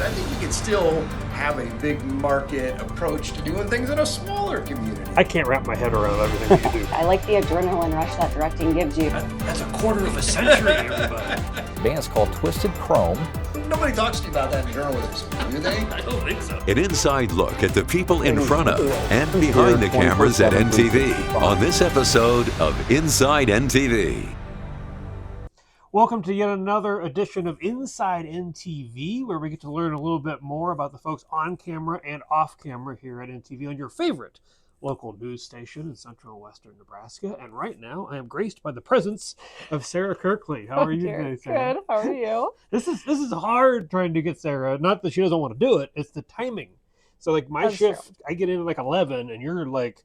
I think you could still have a big market approach to doing things in a smaller community. I can't wrap my head around everything that you do. I like the adrenaline rush that directing gives you. That's a quarter of a century, everybody. The band's called Twisted Chrome. Nobody talks to you about that in journalism, do they? I don't think so. An inside look at the people in front of and behind the cameras at NTV on this episode of Inside NTV. Welcome to yet another edition of Inside NTV, where we get to learn a little bit more about the folks on camera and off camera here at NTV on your favorite local news station in central and western Nebraska. And right now, I am graced by the presence of Sara Kirkley. How are you today, Sara? Good. How are you? This is hard trying to get Sara. Not that she doesn't want to do it. It's the timing. So like my shift, true. I get in at like 11, and you're like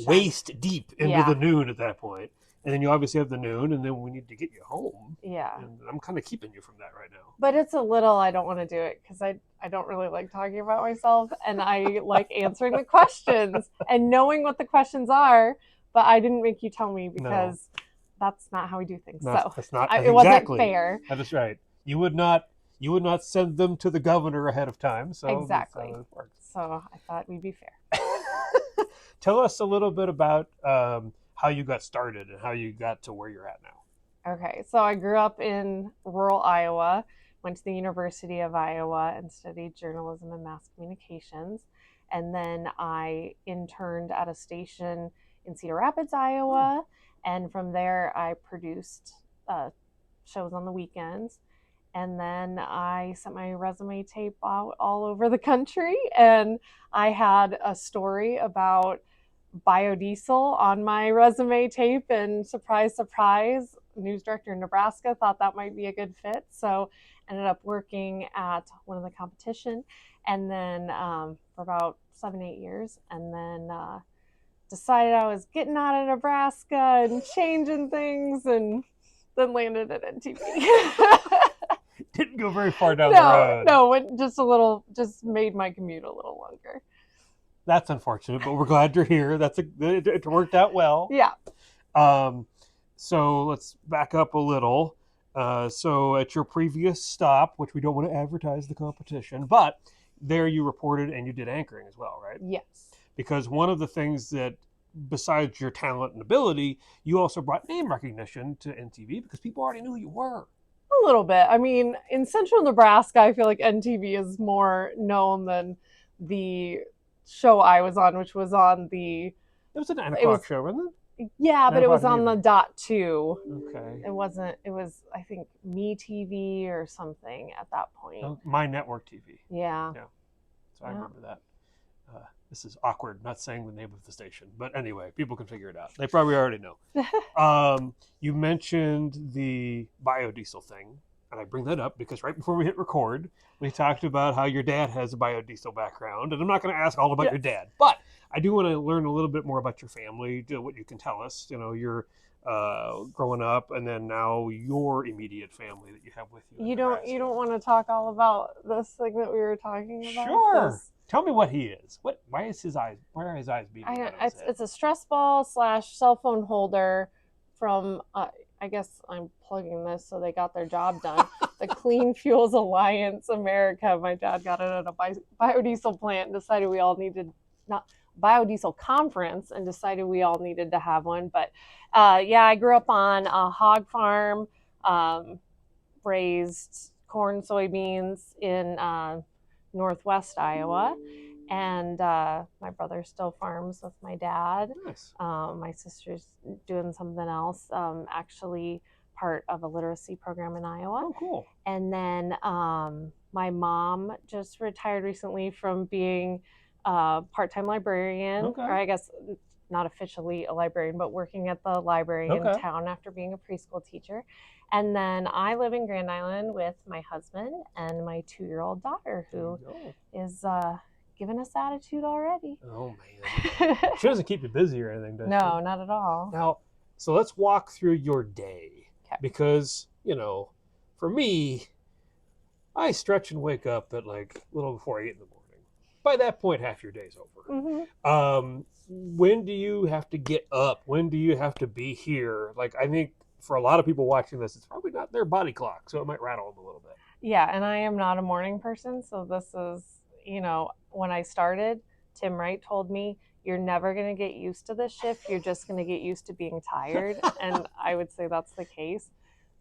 waist deep into the noon at that point. And then you obviously have the noon, and then we need to get you home. Yeah. And I'm kind of keeping you from that right now. But it's a little, I don't want to do it because I don't really like talking about myself, and I like answering the questions and knowing what the questions are, but I didn't make you tell me because that's not how we do things. That's not it wasn't fair. That is right. You would not send them to the governor ahead of time. So exactly. That's how it works. So I thought we'd be fair. Tell us a little bit about how you got started and how you got to where you're at now. Okay, so I grew up in rural Iowa, went to the University of Iowa and studied journalism and mass communications. And then I interned at a station in Cedar Rapids, Iowa. And from there, I produced shows on the weekends. And then I sent my resume tape out all over the country. And I had a story about biodiesel on my resume tape, and surprise, surprise, news director in Nebraska thought that might be a good fit. So ended up working at one of the competition, and then for about 7-8 years, and then decided I was getting out of Nebraska and changing things, and then landed at NTV. Didn't go very far down the road. No, went just a little, just made my commute a little longer. That's unfortunate, but we're glad you're here. It worked out well. Yeah. So let's back up a little. So at your previous stop, which we don't want to advertise the competition, but there you reported and you did anchoring as well, right? Yes. Because one of the things that, besides your talent and ability, you also brought name recognition to NTV because people already knew who you were. A little bit. I mean, in central Nebraska, I feel like NTV is more known than the show I was on, which was on the... It was a 9 o'clock show, wasn't it? Yeah, but it was on the .2. Okay. It was, I think, Me TV or something at that point. Oh, My Network TV. Yeah. So I remember that. This is awkward, not saying the name of the station. But anyway, people can figure it out. They probably already know. You mentioned the biodiesel thing. And I bring that up because right before we hit record, we talked about how your dad has a biodiesel background. And I'm not going to ask all about your dad, but I do want to learn a little bit more about your family, what you can tell us. You know, you're growing up, and then now your immediate family that you have with you. You don't want to talk all about this thing that we were talking about? Sure. Tell me what he is. Why are his eyes beating? It's a stress ball / cell phone holder from... I guess I'm plugging this so they got their job done. The Clean Fuels Alliance America. My dad got it at a biodiesel plant and decided we all needed, not biodiesel conference, and decided we all needed to have one. But I grew up on a hog farm, raised corn, soybeans in northwest Iowa. And my brother still farms with my dad. Nice. My sister's doing something else, actually part of a literacy program in Iowa. Oh, cool. And then my mom just retired recently from being a part-time librarian, or I guess not officially a librarian, but working at the library in town after being a preschool teacher. And then I live in Grand Island with my husband and my 2-year-old daughter, who is... giving us attitude already. Oh, man. She doesn't keep you busy or anything, does she? No, not at all. Now, so let's walk through your day. Okay. Because, for me, I stretch and wake up at like a little before 8 in the morning. By that point, half your day's over. Mm-hmm. When do you have to get up? When do you have to be here? Like, I think for a lot of people watching this, it's probably not their body clock, so it might rattle them a little bit. Yeah, and I am not a morning person, so this is, when I started, Tim Wright told me, you're never going to get used to this shift. You're just going to get used to being tired. And I would say that's the case.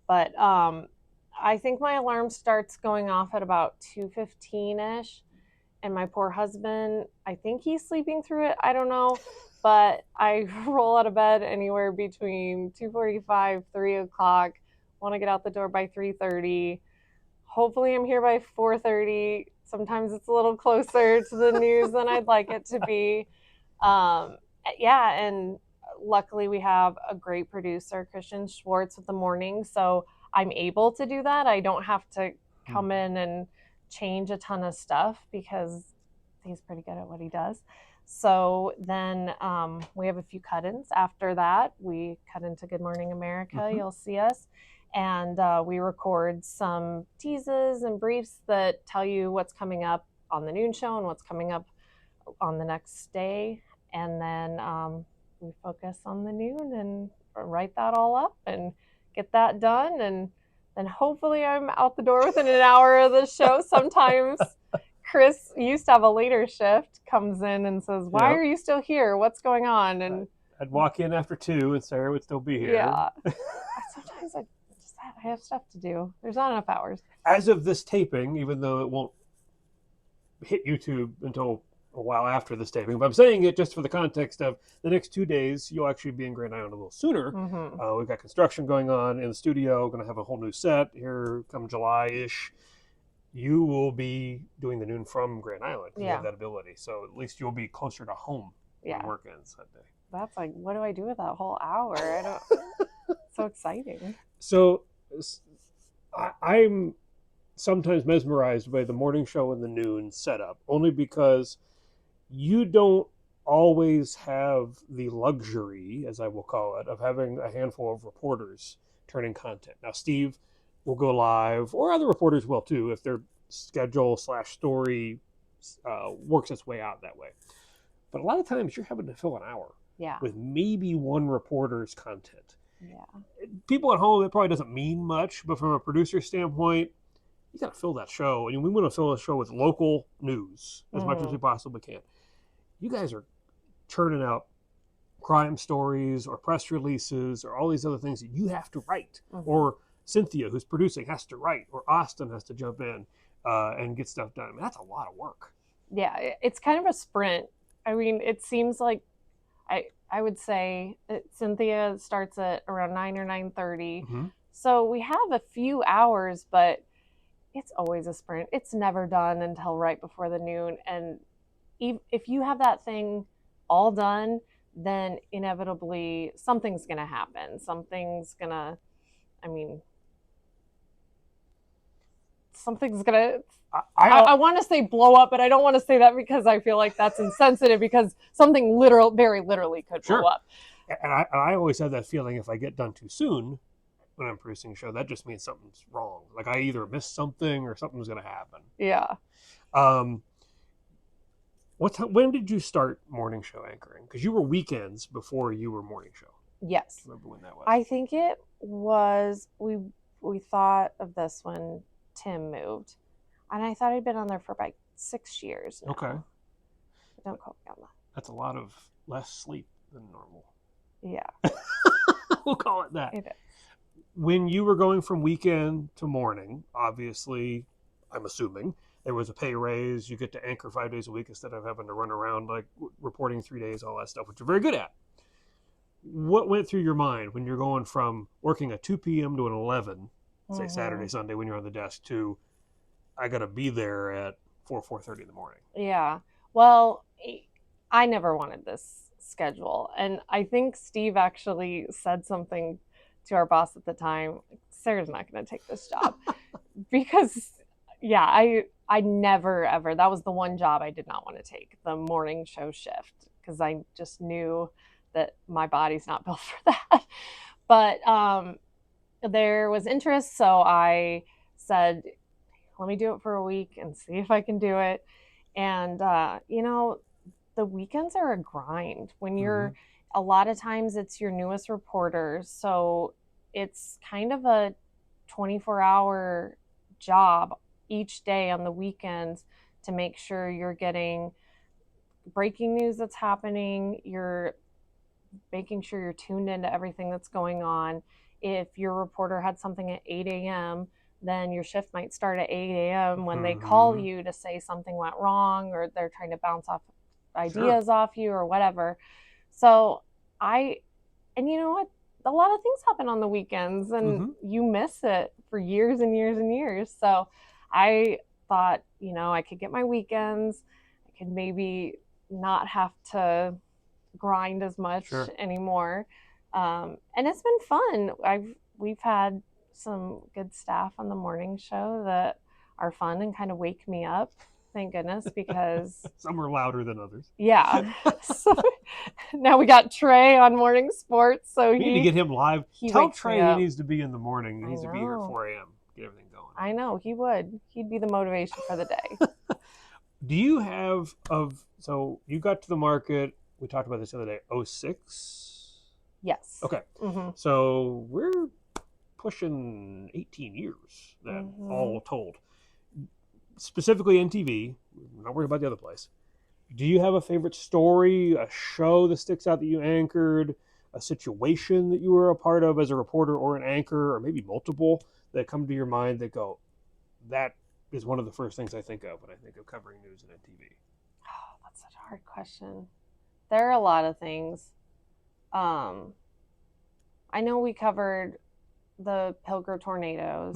But I think my alarm starts going off at about 2:15-ish. And my poor husband, I think he's sleeping through it. I don't know. But I roll out of bed anywhere between 2:45, 3 o'clock. Want to get out the door by 3:30. Hopefully I'm here by 4:30. Sometimes it's a little closer to the news than I'd like it to be. Yeah, and luckily we have a great producer, Christian Schwartz, with the morning, so I'm able to do that. I don't have to come in and change a ton of stuff because he's pretty good at what he does. So then we have a few cut-ins. After that, we cut into Good Morning America. You'll see us. And we record some teases and briefs that tell you what's coming up on the noon show and what's coming up on the next day. And then we focus on the noon and write that all up and get that done. And then hopefully I'm out the door within an hour of the show. Sometimes Chris used to have a later shift, comes in and says, why are you still here? What's going on? And I'd walk in after 2 and Sarah would still be here. Yeah. Sometimes I have stuff to do. There's not enough hours. As of this taping, even though it won't hit YouTube until a while after this taping, but I'm saying it just for the context of the next 2 days, you'll actually be in Grand Island a little sooner. We've got construction going on in the studio, going to have a whole new set here come July-ish. You will be doing the noon from Grand Island. You have that ability. So at least you'll be closer to home when work ends that day. That's like, what do I do with that whole hour? It's so exciting. So I'm sometimes mesmerized by the morning show and the noon setup, only because you don't always have the luxury, as I will call it, of having a handful of reporters turning content. Now, Steve will go live, or other reporters will too, if their schedule/story works its way out that way. But a lot of times you're having to fill an hour with maybe one reporter's content. People at home, it probably doesn't mean much, but from a producer standpoint, you got to fill that show. And we want to fill the show with local news as much as we possibly can. You guys are churning out crime stories or press releases or all these other things that you have to write, or Cynthia, who's producing, has to write, or Austin has to jump in and get stuff done. I mean, that's a lot of work. Yeah, it's kind of a sprint. I mean, it seems like I would say Cynthia starts at around 9 or 9:30. So we have a few hours, but it's always a sprint. It's never done until right before the noon. And if you have that thing all done, then inevitably something's going to happen. Something's going to I want to say blow up, but I don't want to say that because I feel like that's insensitive, because something very literally could blow up. And I always have that feeling if I get done too soon when I'm producing a show, that just means something's wrong. Like I either missed something or something's going to happen. Yeah. When did you start morning show anchoring? Because you were weekends before you were morning show. Yes. Do you remember when that was? I think it was, we thought of this when Tim moved. And I thought I'd been on there for about 6 years now. Okay. Don't quote me on that. That's a lot of less sleep than normal. Yeah. We'll call it that. It is. When you were going from weekend to morning, obviously, I'm assuming, there was a pay raise. You get to anchor 5 days a week instead of having to run around like reporting 3 days, all that stuff, which you're very good at. What went through your mind when you're going from working at 2 p.m. to an 11, say Saturday, Sunday when you're on the desk, to I got to be there at 4:30 in the morning? Yeah. Well, I never wanted this schedule. And I think Steve actually said something to our boss at the time, Sarah's not going to take this job. Because, I never, ever, that was the one job I did not want to take, the morning show shift, because I just knew that my body's not built for that. But there was interest, so I said, let me do it for a week and see if I can do it. And, the weekends are a grind. When you're, a lot of times it's your newest reporters. So it's kind of a 24-hour job each day on the weekends to make sure you're getting breaking news that's happening, you're making sure you're tuned into everything that's going on. If your reporter had something at 8 a.m., then your shift might start at 8 a.m. when they call you to say something went wrong, or they're trying to bounce off ideas off you or whatever. So and you know what? A lot of things happen on the weekends, and you miss it for years and years and years. So I thought, I could get my weekends. I could maybe not have to grind as much anymore. And it's been fun. We've had some good staff on the morning show that are fun and kind of wake me up. Thank goodness, because some are louder than others. Yeah. So now we got Trey on morning sports. So we need to get him live. Tell Trey he needs to be in the morning. He needs to be here at 4 a.m. Get everything going. I know he would. He'd be the motivation for the day. Do you have so you got to the market? We talked about this the other day. 06. Yes. Okay. So we're pushing 18 years then, all told. Specifically NTV, we're not worried about the other place. Do you have a favorite story, a show that sticks out that you anchored, a situation that you were a part of as a reporter or an anchor, or maybe multiple that come to your mind that go, that is one of the first things I think of when I think of covering news in NTV? Oh, that's such a hard question. There are a lot of things. I know we covered the Pilger tornadoes.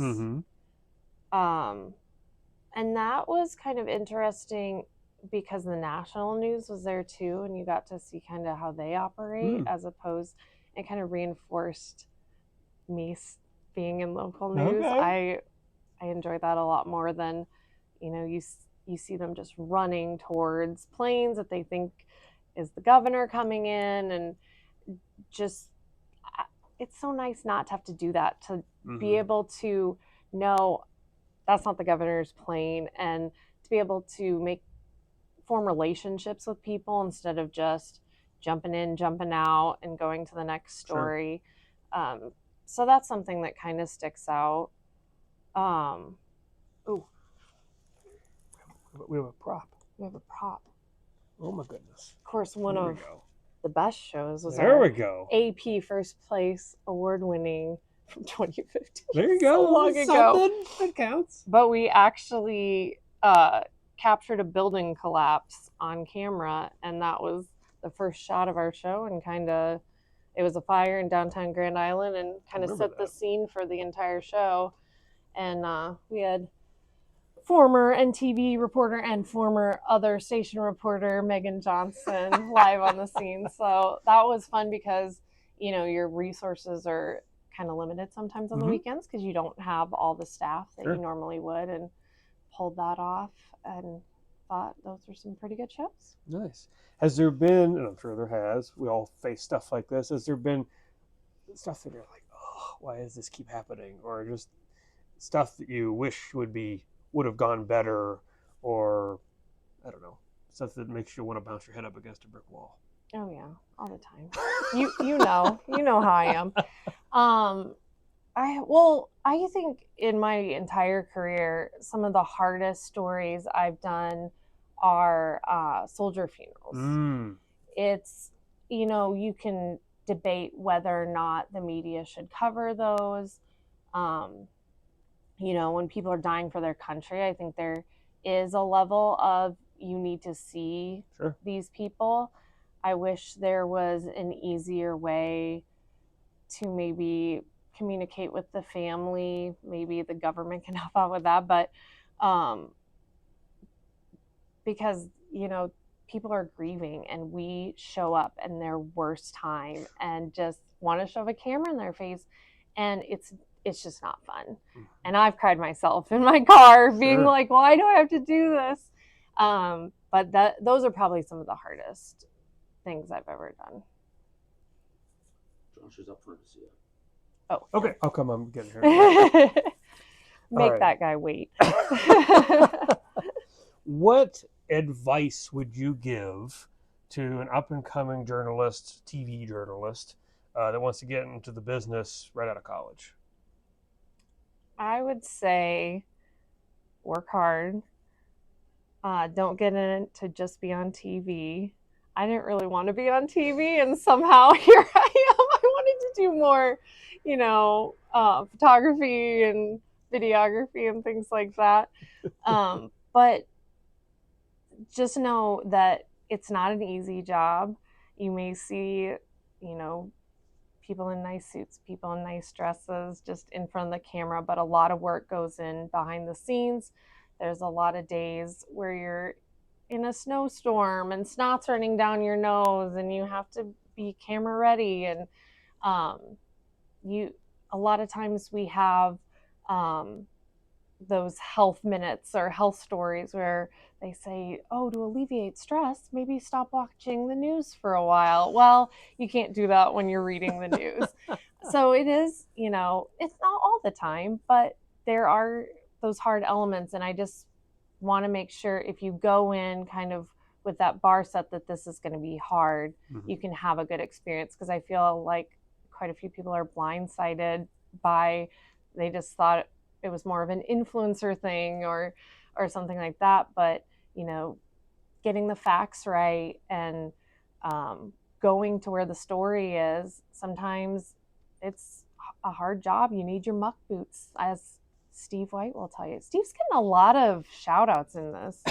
And that was kind of interesting because the national news was there too, and you got to see kind of how they operate as opposed, and kind of reinforced me being in local news. I enjoy that a lot more than, you see them just running towards planes that they think is the governor coming in, and just, it's so nice not to have to do that, to be able to know that's not the governor's plane, and to be able to form relationships with people instead of just jumping in, jumping out, and going to the next story. So that's something that kind of sticks out. We have a prop. Oh my goodness. Of course, one of the best shows was AP First Place award-winning from 2015. There you go. So long ago. That counts. But we actually captured a building collapse on camera, and that was the first shot of our show, and it was a fire in downtown Grand Island, and kind of set the scene for the entire show. And we had former NTV reporter and former other station reporter Megan Johnson live on the scene. So that was fun because, your resources are kind of limited sometimes on the weekends because you don't have all the staff that you normally would, and pulled that off and thought those were some pretty good shows. Nice. Has there been, and I'm sure there has, we all face stuff like this, has there been stuff that you're like, oh, why does this keep happening? Or just stuff that you wish would have gone better, or I don't know, stuff that makes you want to bounce your head up against a brick wall? Oh yeah, all the time. you know how I am. I think in my entire career, some of the hardest stories I've done are soldier funerals. It's, you can debate whether or not the media should cover those. When people are dying for their country, I think there is a level of, you need to see these people. I wish there was an easier way to maybe communicate with the family. Maybe the government can help out with that, but because people are grieving, and we show up in their worst time and just want to shove a camera in their face, and it's just not fun. And I've cried myself in my car being like, why do I have to do this? But those are probably some of the hardest things I've ever done. Josh is up for a see it. Oh, okay. I'll come. I'm getting here. Make that guy wait. What advice would you give to an up-and-coming journalist, TV journalist, that wants to get into the business right out of college? I would say work hard, don't get in it to just be on TV. I didn't really want to be on TV, and somehow here I am. I wanted to do more, photography and videography and things like that. But just know that it's not an easy job. You may see, people in nice suits, people in nice dresses just in front of the camera, but a lot of work goes in behind the scenes. There's a lot of days where you're in a snowstorm and snot's running down your nose and you have to be camera ready. And a lot of times we have those health minutes or health stories where they say, oh, to alleviate stress, maybe stop watching the news for a while. Well, you can't do that when you're reading the news. So it is, it's not all the time, but there are those hard elements. And I just want to make sure if you go in kind of with that bar set that this is going to be hard, you can have a good experience. Because I feel like quite a few people are blindsided by, they just thought it was more of an influencer thing or something like that. But, getting the facts right and going to where the story is, sometimes it's a hard job. You need your muck boots, as Steve White will tell you. Steve's getting a lot of shout outs in this.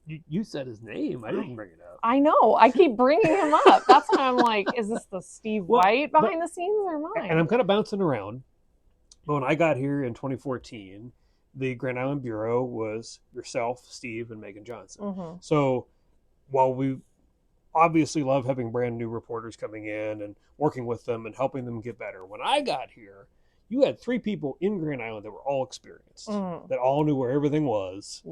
You said his name. I didn't bring it up. I know. I keep bringing him up. That's why I'm like, is this the Steve White behind the scenes or mine? And I'm kind of bouncing around. But when I got here in 2014, the Grand Island Bureau was yourself, Steve, and Megan Johnson. So while we obviously love having brand new reporters coming in and working with them and helping them get better, when I got here, you had 3 people in Grand Island that were all experienced, that all knew where everything was,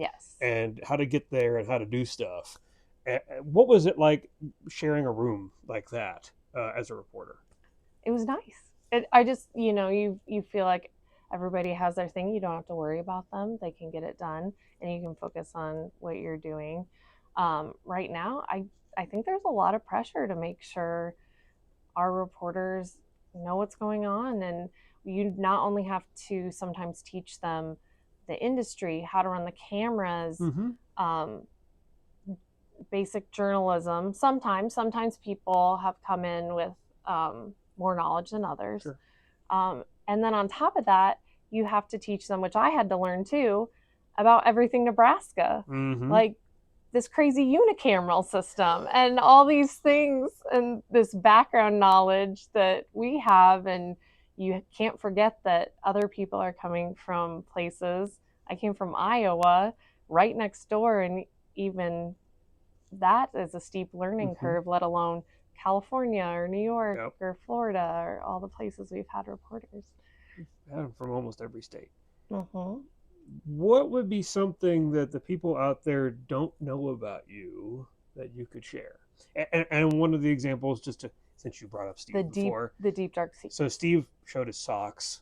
and how to get there and how to do stuff. What was it like sharing a room like that as a reporter? It was nice. I just, you feel like everybody has their thing. You don't have to worry about them. They can get it done, and you can focus on what you're doing. Right now, I think there's a lot of pressure to make sure our reporters know what's going on, and you not only have to sometimes teach them the industry, how to run the cameras, basic journalism. Sometimes people have come in with more knowledge than others. Sure. And then on top of that, you have to teach them, which I had to learn too, about everything Nebraska. Like this crazy unicameral system and all these things and this background knowledge that we have. And you can't forget that other people are coming from places. I came from Iowa, right next door, and even that is a steep learning curve, let alone California or New York or Florida or all the places we've had reporters. From almost every state. What would be something that the people out there don't know about you that you could share? And one of the examples, since you brought up Steve before. The deep dark secret. So Steve showed his socks.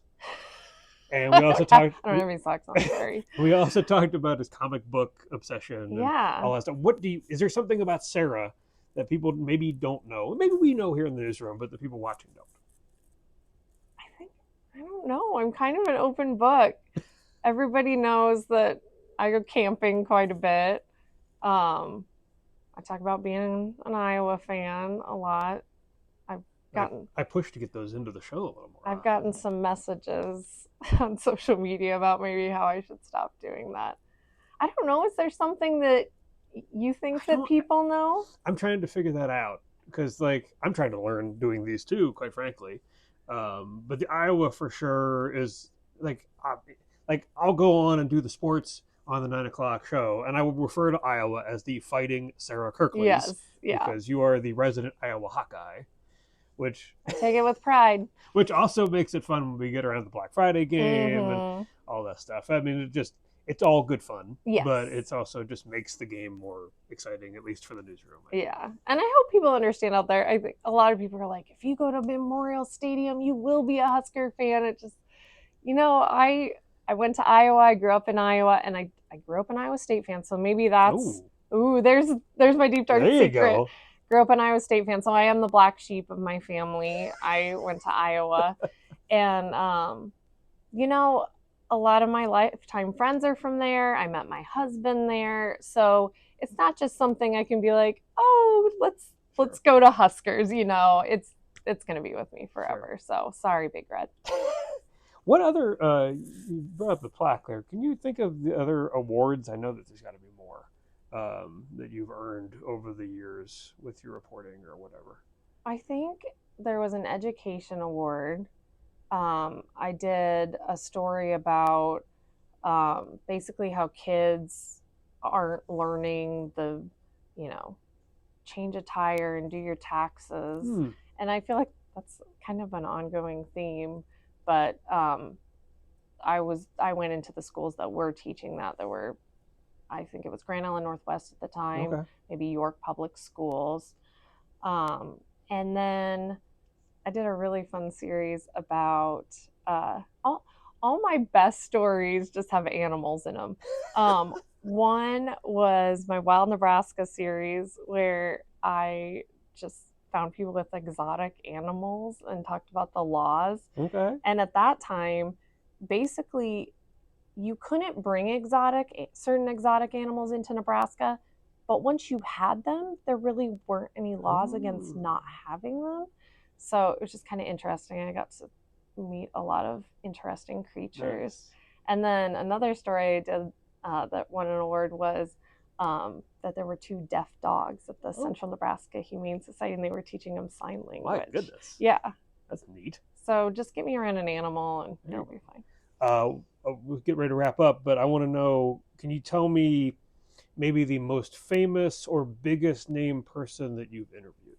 And we also talked. I don't have any socks on, sorry. We also talked about his comic book obsession and all that stuff. Is there something about Sara that people maybe don't know? Maybe we know here in the newsroom, but the people watching don't. I don't know. I'm kind of an open book. Everybody knows that I go camping quite a bit. I talk about being an Iowa fan a lot. I push to get those into the show a little more. I've gotten some messages on social media about maybe how I should stop doing that. I don't know. Is there something that you think that people know? I'm trying to figure that out because, I'm trying to learn doing these too, quite frankly. But the Iowa for sure is I'll go on and do the sports on the 9 o'clock show, and I would refer to Iowa as the Fighting Sara Kirkley. Yes, yeah. Because you are the resident Iowa Hawkeye, which I take it with pride. Which also makes it fun when we get around the Black Friday game and all that stuff. I mean, it's all good fun, but it's also just makes the game more exciting, at least for the newsroom. Yeah, and I hope people understand out there. I think a lot of people are like, if you go to Memorial Stadium, you will be a Husker fan. It just, I went to Iowa. I grew up in Iowa, and I grew up an Iowa State fan. So maybe that's there's my deep dark secret. Go. Grew up an Iowa State fan, so I am the black sheep of my family. I went to Iowa, and a lot of my lifetime friends are from there. I met my husband there. So it's not just something I can be like, oh, let's go to Huskers. It's going to be with me forever. So sorry, Big Red. What other, you brought up the plaque there. Can you think of the other awards? I know that there's got to be more that you've earned over the years with your reporting or whatever. I think there was an education award. I did a story about basically how kids aren't learning the, change a tire and do your taxes. And I feel like that's kind of an ongoing theme. But I went into the schools that were teaching that were, I think it was Grand Island Northwest at the time, maybe York Public Schools. And then I did a really fun series about all my best stories just have animals in them. One was my Wild Nebraska series, where I just found people with exotic animals and talked about the laws. And at that time, basically, you couldn't bring certain exotic animals into Nebraska, but once you had them, there really weren't any laws against not having them. So it was just kind of interesting. I got to meet a lot of interesting creatures. Nice. And then another story I did that won an award was that there were 2 deaf dogs at the Central Nebraska Humane Society, and they were teaching them sign language. My goodness. Yeah. That's neat. So just get me around an animal and it'll be fine. We'll get ready to wrap up, but I want to know, can you tell me maybe the most famous or biggest name person that you've interviewed?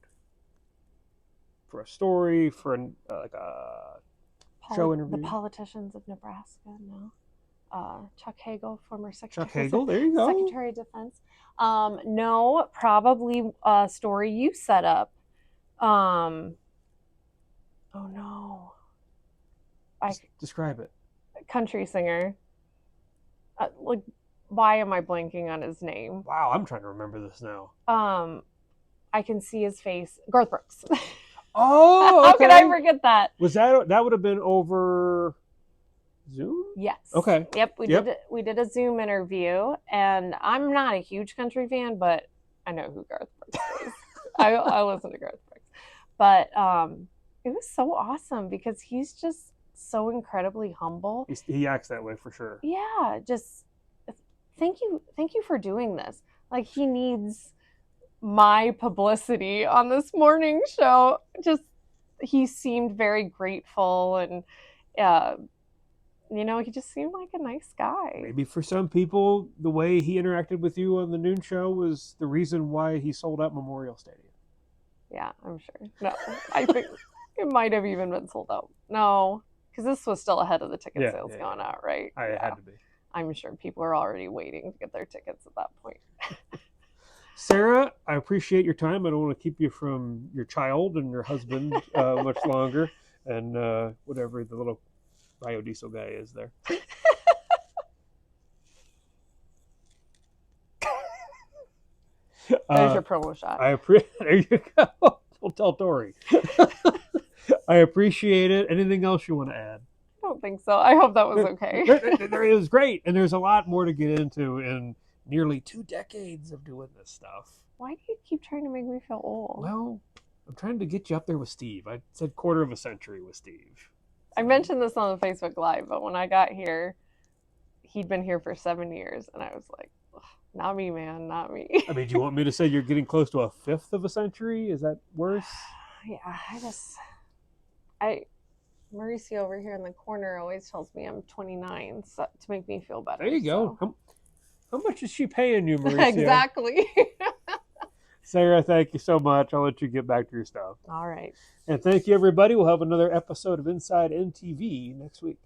For a story, for a show interview? The politicians of Nebraska, no. Chuck Hagel, former Secretary. Chuck Hagel, there you go. Secretary of Defense. No, probably a story you set up. Oh no. Describe it. Country singer. Why am I blanking on his name? Wow, I'm trying to remember this now. I can see his face. Garth Brooks. Oh, okay. How could I forget that? Was that would have been over Zoom? Yes. Okay. Yep. We did a Zoom interview, and I'm not a huge country fan, but I know who Garth Brooks is. I listen to Garth Brooks, but it was so awesome because he's just so incredibly humble. He acts that way for sure. Yeah. Just thank you for doing this. Like, he needs my publicity on this morning show. Just, he seemed very grateful, and he just seemed like a nice guy. Maybe for some people, the way he interacted with you on the Noon Show was the reason why he sold out Memorial Stadium. Yeah, I'm sure. No, I think it might have even been sold out. No, because this was still ahead of the ticket sales going out, right? It had to be. I'm sure people are already waiting to get their tickets at that point. Sara, I appreciate your time. I don't want to keep you from your child and your husband much longer, and whatever the little biodiesel guy is there. There's your promo shot. There you go. We'll tell Tori. I appreciate it. Anything else you want to add? I don't think so. I hope that was okay. It was great, and there's a lot more to get into in nearly 2 decades of doing this stuff. Why do you keep trying to make me feel old? Well, I'm trying to get you up there with Steve. I said quarter of a century with Steve. I mentioned this on the Facebook Live, but when I got here, he'd been here for 7 years, and I was like, not me, man, not me. I mean, do you want me to say you're getting close to a fifth of a century? Is that worse? Yeah, Mauricio over here in the corner always tells me I'm 29 to make me feel better. There you go. So. How much is she paying you, Mauricio? Exactly. Sara, thank you so much. I'll let you get back to your stuff. All right. And thank you, everybody. We'll have another episode of Inside NTV next week.